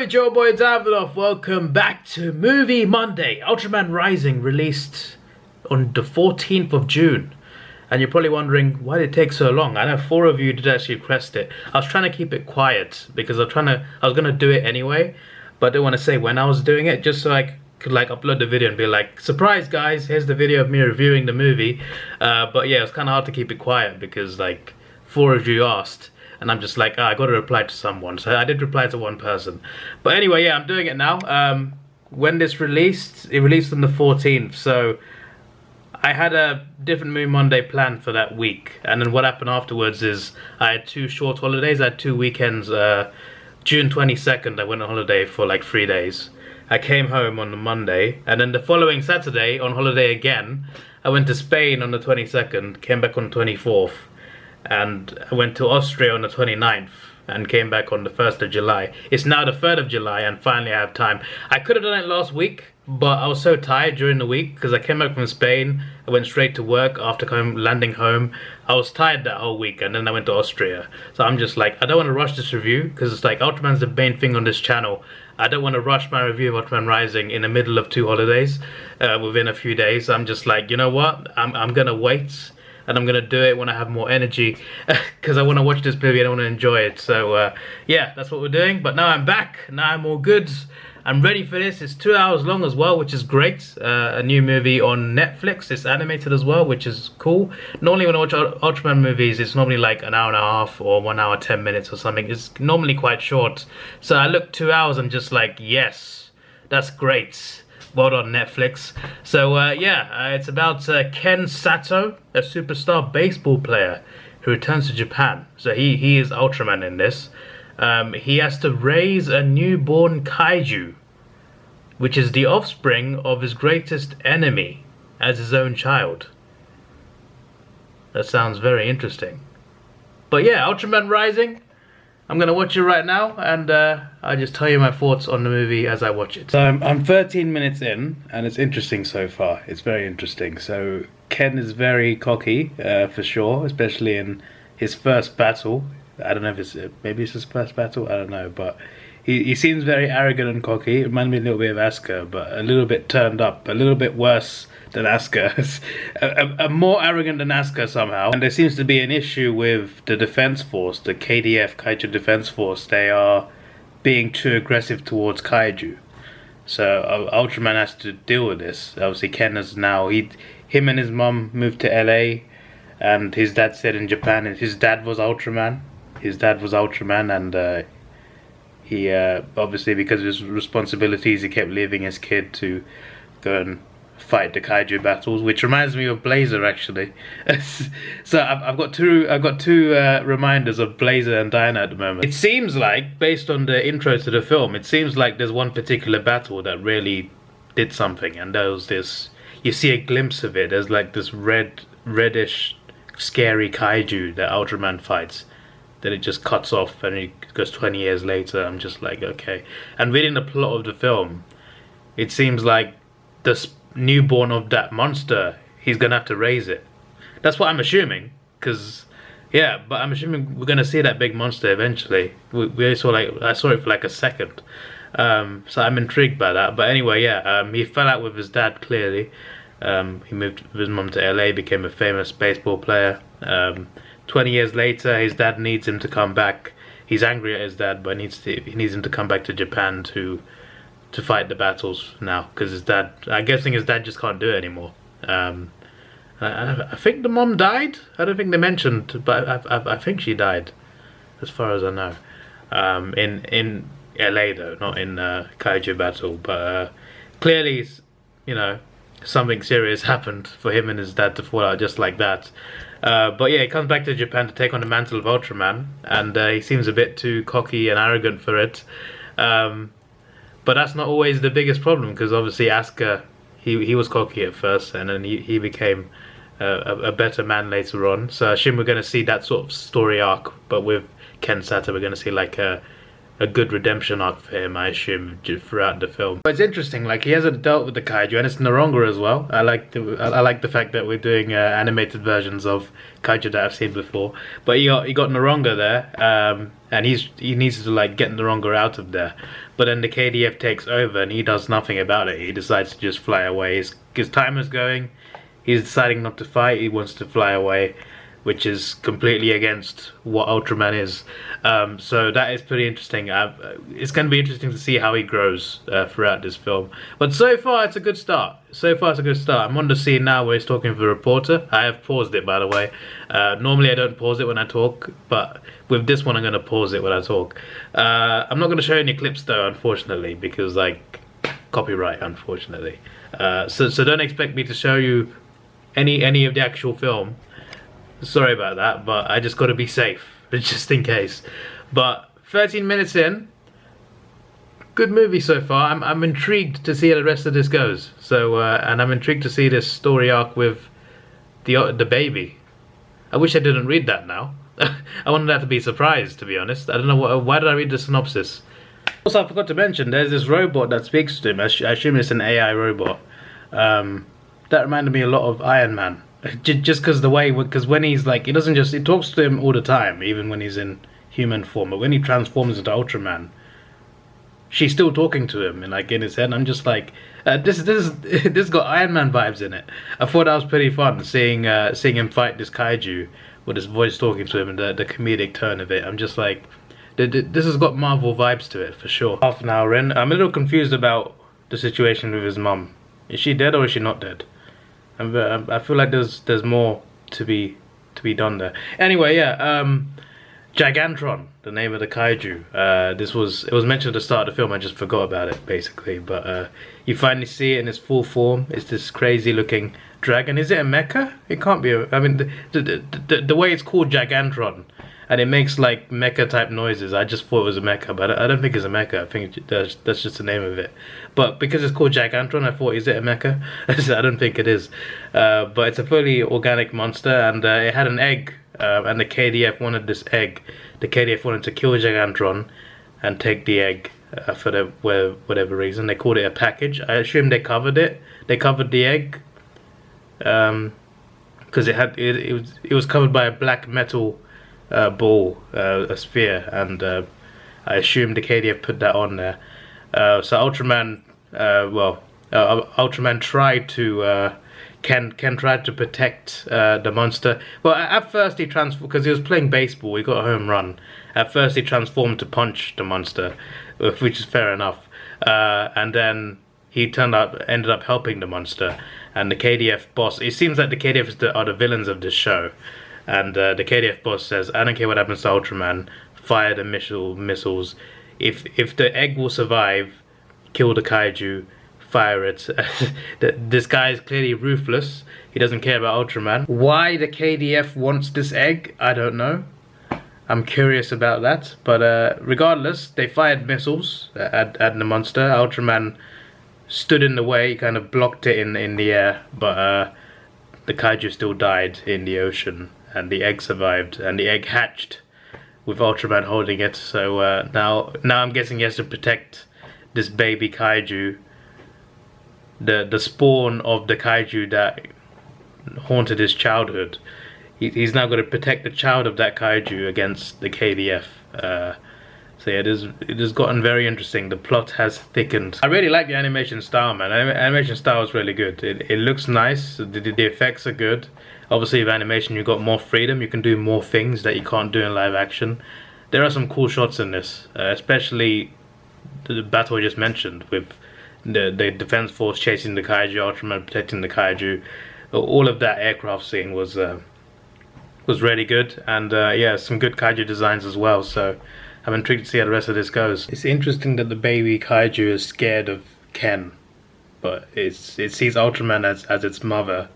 it's your boy Davidoff. Welcome back to Movie Monday. Ultraman Rising released on the 14th of June. And you're probably wondering, why did it take so long? I know 4 of you did actually request it. I was trying to keep it quiet because I was gonna do it anyway, but I didn't want to say when I was doing it, just so I could like upload the video and be like, surprise guys, here's the video of me reviewing the movie. But yeah, it was kind of hard to keep it quiet because like 4 of you asked. And I'm just like, I got to reply to someone. So I did reply to one person. But anyway, yeah, I'm doing it now. When this released, it released on the 14th. So I had a different Movie Monday planned for that week. And then what happened afterwards is I had 2 short holidays. I had 2 weekends. June 22nd, I went on holiday for like 3 days. I came home on the Monday. And then the following Saturday, on holiday again, I went to Spain on the 22nd. Came back on the 24th. And I went to Austria on the 29th and came back on the 1st of July. It's now the 3rd of July and finally I have time. I could have done it last week, but I was so tired during the week because I came back from Spain. I went straight to work after landing home. I was tired that whole week and then I went to Austria. So I'm just like, I don't want to rush this review because it's like Ultraman's the main thing on this channel. I don't want to rush my review of Ultraman Rising in the middle of 2 holidays within a few days. I'm just like, you know what? I'm going to wait. And I'm going to do it when I have more energy because I want to watch this movie and I want to enjoy it. So yeah, that's what we're doing. But now I'm back. Now I'm all good. I'm ready for this. It's 2 hours long as well, which is great. A new movie on Netflix. It's animated as well, which is cool. Normally when I watch Ultraman movies, it's normally like an hour and a half or 1 hour, 10 minutes or something. It's normally quite short. So I look 2 hours and just like, yes, that's great. Well done, Netflix. So yeah, it's about Ken Sato, a superstar baseball player who returns to Japan. So he is Ultraman in this. He has to raise a newborn kaiju, which is the offspring of his greatest enemy, as his own child. That sounds very interesting. But yeah, Ultraman Rising. I'm going to watch it right now, and I'll just tell you my thoughts on the movie as I watch it. So I'm 13 minutes in, and it's interesting so far. It's very interesting. So Ken is very cocky, for sure, especially in his first battle. I don't know if maybe it's his first battle, I don't know, but he seems very arrogant and cocky. It reminds me a little bit of Asuka, but a little bit turned up, a little bit worse than Asuka. More arrogant than Asuka somehow. And there seems to be an issue with the defense force, the KDF, Kaiju Defense Force. They are being too aggressive towards Kaiju. So Ultraman has to deal with this. Obviously Ken is now, him and his mum moved to LA, and his dad stayed in Japan, and his dad was Ultraman. And he obviously, because of his responsibilities, he kept leaving his kid to go and fight the kaiju battles, which reminds me of Blazer actually. So I've got two reminders of Blazer and Dinah at the moment. It seems like, based on the intro to the film, it seems like there's one particular battle that really did something, and there was this, you see a glimpse of it, there's like this reddish scary kaiju that Ultraman fights. Then it just cuts off and it goes 20 years later. I'm just like, okay. And reading the plot of the film, it seems like the newborn of that monster, he's gonna have to raise it. That's what I'm assuming, because yeah, but I'm assuming we're gonna see that big monster eventually. We saw, like, I saw it for like a second, so I'm intrigued by that. But anyway, yeah, he fell out with his dad clearly. He moved with his mum to LA, became a famous baseball player. 20 years later, his dad needs him to come back. He's angry at his dad, but he needs him to come back to Japan to fight the battles now, because his dad, I'm guessing his dad just can't do it anymore. I think the mom died. I don't think they mentioned, but I think she died, as far as I know. In LA though, not in Kaiju battle. But clearly, you know, something serious happened for him and his dad to fall out just like that. But yeah, he comes back to Japan to take on the mantle of Ultraman, and he seems a bit too cocky and arrogant for it. But that's not always the biggest problem, because obviously Asuka, he was cocky at first, and then he became a better man later on. So I assume we're going to see that sort of story arc, but with Ken Sato we're going to see like a a good redemption arc for him, I assume, throughout the film. But it's interesting, like he hasn't dealt with the kaiju, and it's Noronga as well. I like the fact that we're doing animated versions of kaiju that I've seen before. But he got Noronga there, and he needs to like get Noronga out of there. But then the KDF takes over, and he does nothing about it. He decides to just fly away. His timer's going. He's deciding not to fight. He wants to fly away, which is completely against what Ultraman is. So that is pretty interesting. It's going to be interesting to see how he grows throughout this film. But so far, it's a good start. I'm on the scene now where he's talking to the reporter. I have paused it, by the way. Normally, I don't pause it when I talk, but with this one, I'm going to pause it when I talk. I'm not going to show any clips, though, unfortunately, because, like, copyright, unfortunately. So don't expect me to show you any of the actual film. Sorry about that, but I just got to be safe, just in case. But 13 minutes in, good movie so far. I'm intrigued to see how the rest of this goes. So, and I'm intrigued to see this story arc with the baby. I wish I didn't read that now. I wanted that to be surprised, to be honest. I don't know why did I read the synopsis. Also, I forgot to mention, there's this robot that speaks to him. I assume it's an AI robot. That reminded me a lot of Iron Man. Just because when he's like, he talks to him all the time, even when he's in human form. But when he transforms into Ultraman, she's still talking to him, and like in his head. And I'm just like, this got Iron Man vibes in it. I thought that was pretty fun, seeing him fight this kaiju with his voice talking to him and the comedic turn of it. I'm just like, this has got Marvel vibes to it for sure. Half an hour in, I'm a little confused about the situation with his mum. Is she dead or is she not dead? I feel like there's more to be done there. Anyway, yeah, Gigantron, the name of the kaiju. It was mentioned at the start of the film. I just forgot about it basically. But you finally see it in its full form. It's this crazy looking dragon. Is it a mecha? It can't be. I mean, the way it's called Gigantron, and it makes like mecha type noises. I just thought it was a mecha, but I don't think it's a mecha. I think that's just the name of it. But because it's called Gigantron, I thought, is it a mecha? I don't think it is. But it's a fully organic monster, and it had an egg. And the KDF wanted this egg. The KDF wanted to kill Gigantron and take the egg for whatever reason. They called it a package. I assume they covered it. They covered the egg because it was covered by a black metal ball, a sphere, and I assume the KDF put that on there. So Ultraman, Ultraman tried to. Ken tried to protect the monster. Well, at first he transformed because he was playing baseball. He got a home run. At first he transformed to punch the monster, which is fair enough. And then he ended up helping the monster. And the KDF boss. It seems like the KDF are the villains of this show. And the KDF boss says, "I don't care what happens to Ultraman. Fire the missiles. If the egg will survive, kill the kaiju." Fire it. This guy is clearly ruthless. He doesn't care about Ultraman. Why the KDF wants this egg, I don't know. I'm curious about that. But regardless, they fired missiles at the monster. Ultraman stood in the way, kind of blocked it in the air. But the kaiju still died in the ocean. And the egg survived. And the egg hatched with Ultraman holding it. So now I'm guessing he has to protect this baby kaiju. The spawn of the kaiju that haunted his childhood. He's now got to protect the child of that kaiju against the KDF. So yeah, it has gotten very interesting. The plot has thickened. I really like the animation style, man. Animation style is really good. It looks nice. The effects are good. Obviously, with animation, you've got more freedom. You can do more things that you can't do in live action. There are some cool shots in this, especially the battle I just mentioned with the defense force chasing the kaiju, Ultraman protecting the kaiju. All of that aircraft scene was really good, and yeah, some good kaiju designs as well. So I'm intrigued to see how the rest of this goes. It's interesting that the baby kaiju is scared of Ken, but it sees Ultraman as its mother.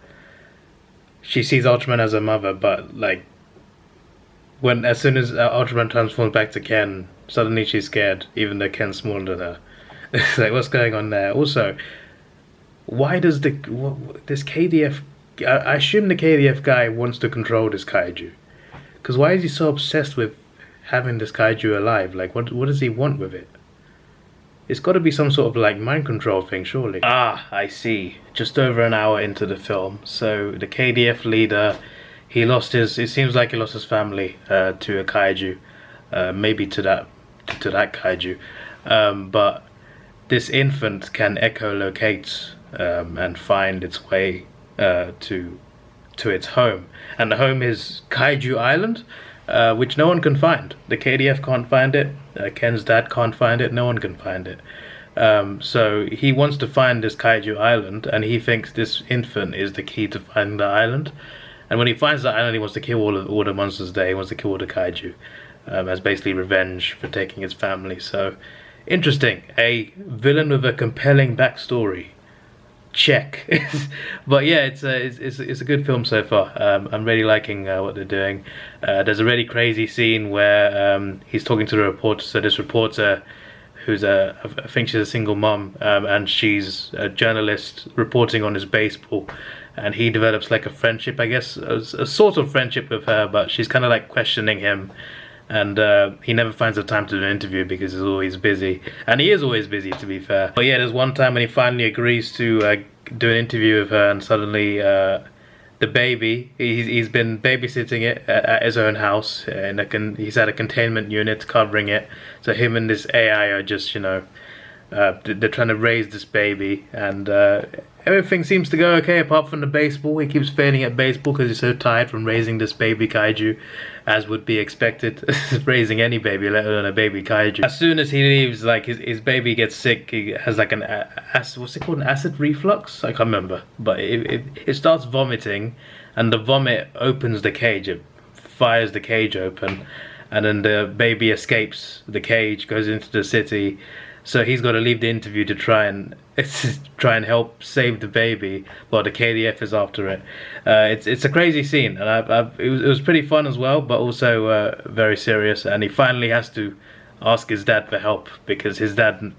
She sees Ultraman as her mother, but like as soon as Ultraman transforms back to Ken, suddenly she's scared, even though Ken's smaller than her. It's like, what's going on there? Also, why does this KDF... I assume the KDF guy wants to control this kaiju. Because why is he so obsessed with having this kaiju alive? Like, what does he want with it? It's got to be some sort of like mind control thing, surely. Ah, I see. Just over an hour into the film, so the KDF leader, it seems like he lost his family to a kaiju, maybe to that kaiju, but this infant can echolocate and find its way to its home, and the home is Kaiju Island, which no one can find. The KDF can't find it, Ken's dad can't find it, no one can find it. So he wants to find this Kaiju Island, and he thinks this infant is the key to finding the island. And when he finds the island, he wants to kill all the monsters there. He wants to kill all the kaiju as basically revenge for taking his family. So interesting, a villain with a compelling backstory. Check. But yeah, it's a good film so far. I'm really liking what they're doing. There's a really crazy scene where he's talking to the reporter. So this reporter, who's I think she's a single mom, and she's a journalist reporting on his baseball, and he develops like a friendship, I guess, a sort of friendship with her, but she's kind of like questioning him. And he never finds the time to do an interview because he's always busy, and he is always busy, to be fair. But yeah, there's one time when he finally agrees to do an interview with her, and suddenly the baby, he's been babysitting it at his own house, and he's had a containment unit covering it. So him and this AI are just, you know, they're trying to raise this baby, and everything seems to go okay apart from the baseball. He keeps failing at baseball because he's so tired from raising this baby kaiju, as would be expected, raising any baby, let alone a baby kaiju. As soon as he leaves, like his baby gets sick, he has like what's it called, an acid reflux? I can't remember, but it starts vomiting, and the vomit opens the cage, it fires the cage open, and then the baby escapes the cage, goes into the city. So he's got to leave the interview to try and help save the baby while the KDF is after it. It's a crazy scene, and it was pretty fun as well, but also very serious. And he finally has to ask his dad for help because his dad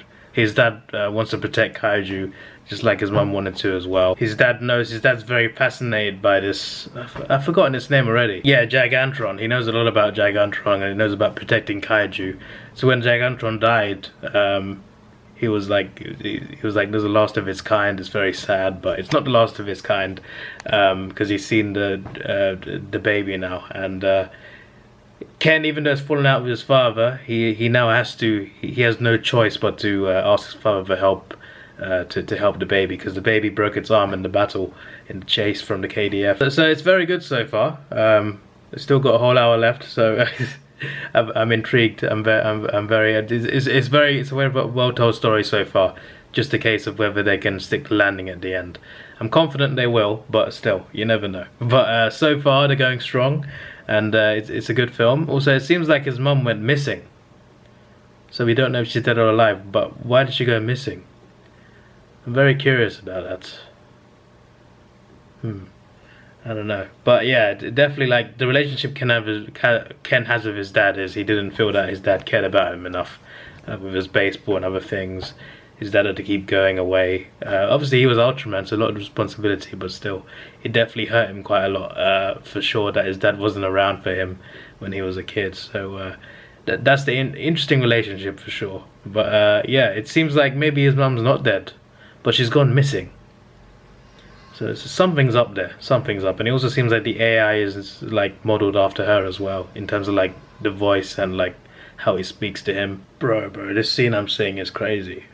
wants to protect kaiju just like his mum wanted to as well. His dad's very fascinated by this. I've forgotten his name already. Yeah, Gigantron. He knows a lot about Gigantron, and he knows about protecting kaiju. So when Gigantron died, he was like, there's the last of its kind. It's very sad, but it's not the last of its kind, because he's seen the baby now. And Ken, even though he's fallen out with his father, he now has no choice but to ask his father for help, to help the baby, because the baby broke its arm in the battle, in the chase from the KDF. So it's very good so far. It's still got a whole hour left, so I'm intrigued. It's a very well told story so far. Just a case of whether they can stick the landing at the end. I'm confident they will, but still, you never know. But so far they're going strong, and it's a good film. Also, it seems like his mum went missing, so we don't know if she's dead or alive. But why did she go missing? I'm very curious about that. I don't know, but yeah, definitely, like, the relationship Ken has with his dad is he didn't feel that his dad cared about him enough with his baseball and other things. His dad had to keep going away. Obviously he was Ultraman, so a lot of responsibility, but still, it definitely hurt him quite a lot, for sure, that his dad wasn't around for him when he was a kid. So that's the interesting relationship for sure. But yeah, it seems like maybe his mum's not dead, but she's gone missing. So something's up there, something's up. And it also seems like the AI is like modeled after her as well, in terms of like the voice and like how he speaks to him. Bro, this scene I'm seeing is crazy.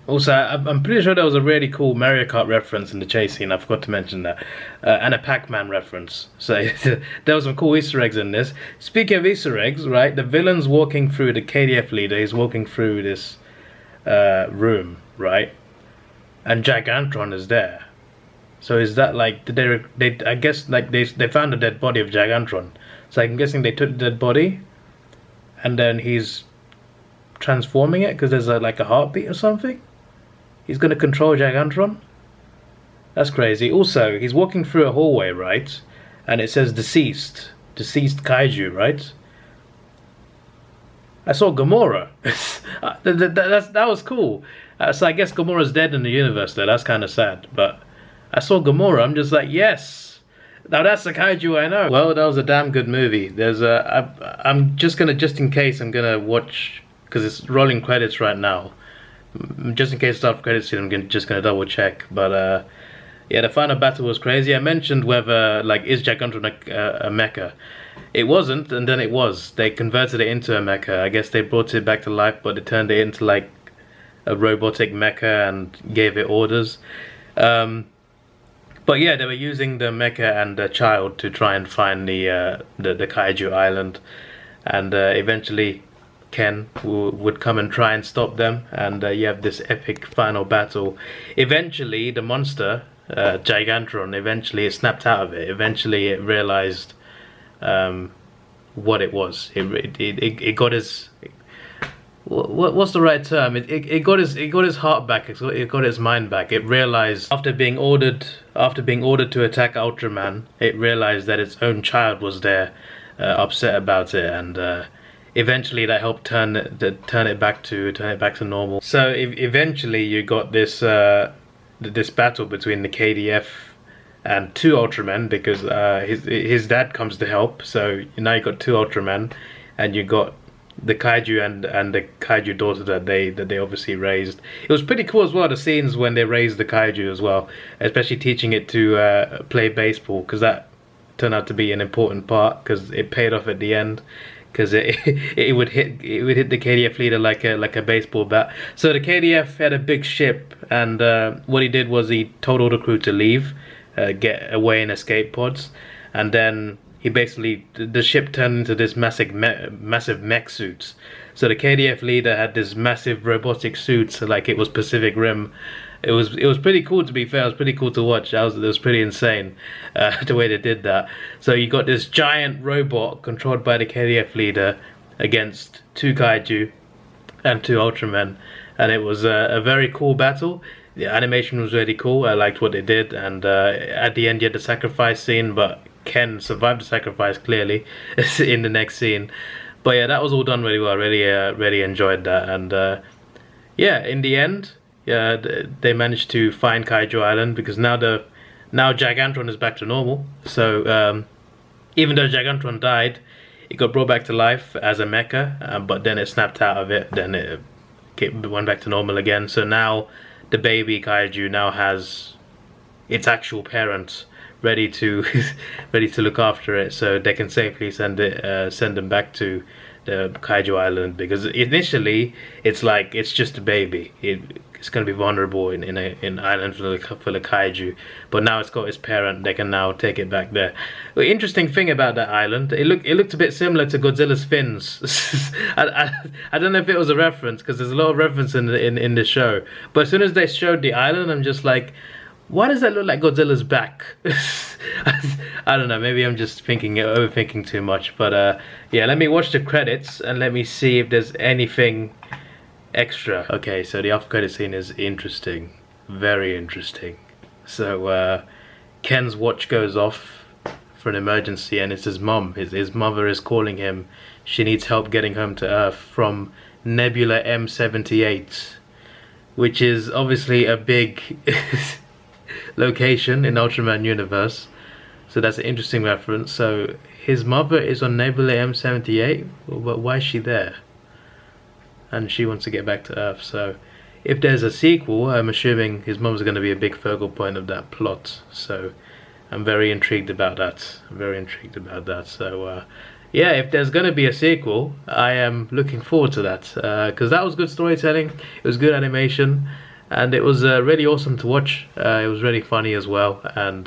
Also, I'm pretty sure there was a really cool Mario Kart reference in the chase scene. I forgot to mention that. And a Pac-Man reference. So there was some cool Easter eggs in this. Speaking of Easter eggs, right, the villain's walking through, the KDF leader, he's walking through this room, right? And Gigantron is there. So is that like, I guess like they found the dead body of Gigantron. So I'm guessing they took the dead body and then he's transforming it because there's like a heartbeat or something. He's going to control Gigantron. That's crazy. Also, he's walking through a hallway, right? And it says deceased kaiju, right? I saw Gamora. that was cool. So I guess Gamora's dead in the universe though. That's kind of sad, but I saw Gamora, I'm just like, yes, Now that's the kaiju I know. Well, that was a damn good movie. There's I'm just in case, I'm gonna watch, because it's rolling credits right now. Just in case after credits scene, I'm just gonna double check. But yeah, the final battle was crazy. I mentioned whether, like, is Gigantron a mecha? It wasn't, and then it was. They converted it into a mecha. I guess they brought it back to life, but they turned it into like a robotic mecha and gave it orders. But yeah, they were using the mecha and the child to try and find the kaiju island, and eventually Ken would come and try and stop them, and you have this epic final battle. Eventually, the monster, Gigantron, eventually it snapped out of it. Eventually, it realized what it was. It got his, what's the right term? It got his heart back. It got his mind back. It realized after being ordered to attack Ultraman, it realized that its own child was there, upset about it, and eventually that helped turn it back to normal. So eventually you got this this battle between the KDF and two Ultramen, because his dad comes to help. So now you got two Ultramen, and you got the kaiju and the kaiju daughter that they obviously raised. It was pretty cool as well, the scenes when they raised the kaiju as well, especially teaching it to play baseball, because that turned out to be an important part, because it paid off at the end, because it would hit the KDF leader like a baseball bat. So the KDF had a big ship, and what he did was he told all the crew to leave, get away in escape pods, and then he basically, the ship turned into this massive mech suits. So the KDF leader had this massive robotic suits, like it was Pacific Rim. It was pretty cool, to be fair. It was pretty cool to watch. It was pretty insane, the way they did that. So you got this giant robot controlled by the KDF leader against two kaiju and two Ultramen, and it was a very cool battle. The animation was really cool. I liked what they did, and at the end you had the sacrifice scene, but Ken survived the sacrifice clearly in the next scene. But yeah, that was all done really well. I really enjoyed that, and yeah, in the end, they managed to find Kaiju Island, because now Gigantron is back to normal. So even though Gigantron died, it got brought back to life as a mecha, but then it snapped out of it. Then it went back to normal again. So now the baby Kaiju now has its actual parents ready to look after it, so they can safely send them back to the Kaiju Island, because initially it's like it's just a baby. It's going to be vulnerable in an island full of kaiju, but now it's got its parent. They can now take it back there. The interesting thing about that island, it looked a bit similar to Godzilla's fins. I don't know if it was a reference, because there's a lot of reference in the show, but as soon as they showed the island, I'm just like, why does that look like Godzilla's back? I don't know, maybe I'm just overthinking too much, but yeah, let me watch the credits and let me see if there's anything extra. Okay, so the after credit scene is interesting, very interesting. So Ken's watch goes off for an emergency, and it's his mom. His mother is calling him. She needs help getting home to Earth from Nebula M78, which is obviously a big location in Ultraman universe. So that's an interesting reference. So his mother is on Nebula M78, but why is she there? And she wants to get back to Earth. So if there's a sequel, I'm assuming his mom's going to be a big focal point of that plot. So I'm very intrigued about that. So yeah, if there's going to be a sequel, I am looking forward to that, because that was good storytelling, it was good animation, and it was really awesome to watch. It was really funny as well, and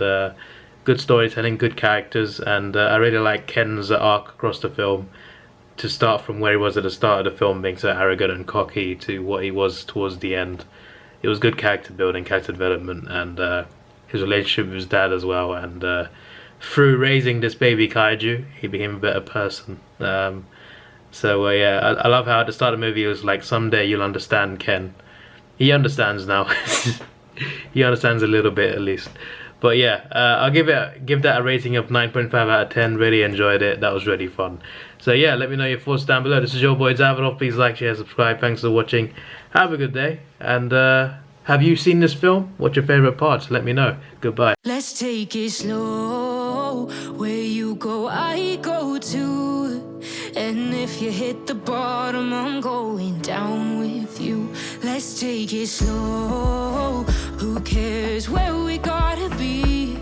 good storytelling, good characters, and I really like Ken's arc across the film, to start from where he was at the start of the film, being so arrogant and cocky, to what he was towards the end. It was good character building, character development, and his relationship with his dad as well, and through raising this baby kaiju, he became a better person. So yeah, I love how at the start of the movie it was like, someday you'll understand Ken. He understands now. He understands a little bit at least. But yeah, I'll give that a rating of 9.5 out of 10. Really enjoyed it. That was really fun. So yeah, let me know your thoughts down below. This is your boy Davidoff. Please like, share, subscribe. Thanks for watching. Have a good day. And have you seen this film? What's your favourite parts? Let me know. Goodbye. Let's take it slow. Where you go, I go too. And if you hit the bottom, I'm going down with you. Let's take it slow. Who cares where we gotta be?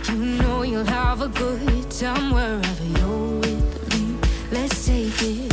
You know you'll have a good time wherever you're with me. Let's take it